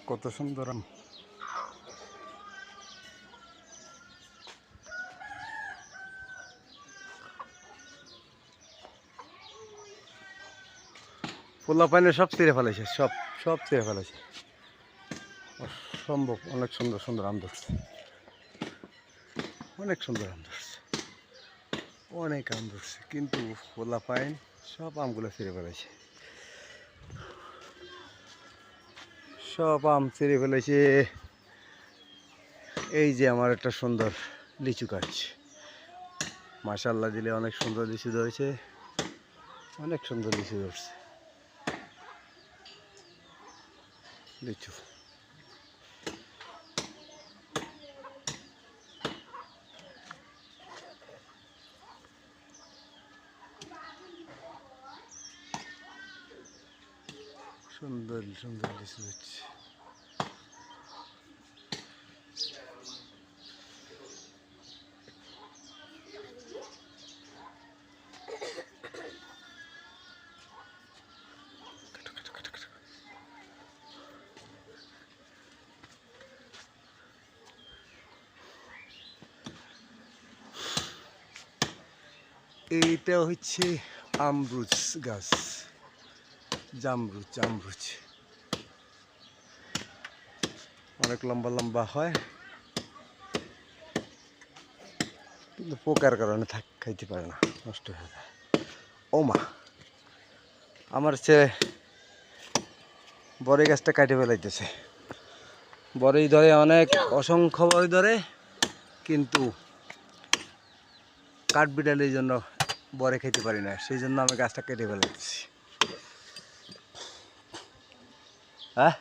কত সুন্দর আম। পোলা পাইনে সব ছিঁড়ে ফেলেছে, সব সব ছিঁড়ে ফেলেছে। অসম্ভব, অনেক সুন্দর সুন্দর আম ধরছে, অনেক সুন্দর আম ধরছে, অনেক আম ধরছে, কিন্তু পোলা পাইন সব আমগুলো ছিঁড়ে ফেলেছে, সব আম ছিঁড়ে ফেলেছে। এই যে আমার একটা সুন্দর লিচু গাছ, মাশাআল্লাহ দিলে অনেক সুন্দর লিচু ধরেছে, অনেক সুন্দর লিচু ধরছে, লিচু। সুন্দর সুন্দর লিচু হচ্ছে। এইটা হচ্ছে আমরুচ গাছ, জামরুচ, জামরুচ অনেক লম্বা লম্বা হয়, কিন্তু পোকার কারণে খাইতে পারে না, নষ্ট হয়ে যায়। ও মা, আমার ছেলে বড়ই গাছটা কাটে ফেলাইতেছে। বড়ই ধরে অনেক, অসংখ্য বড়ই ধরে, কিন্তু কাঠ বিড়ালের জন্য বড়ে খেতে পারি না, সেই জন্য আমি গাছটা কেটে ফেলাইতেছি। হ্যাঁ।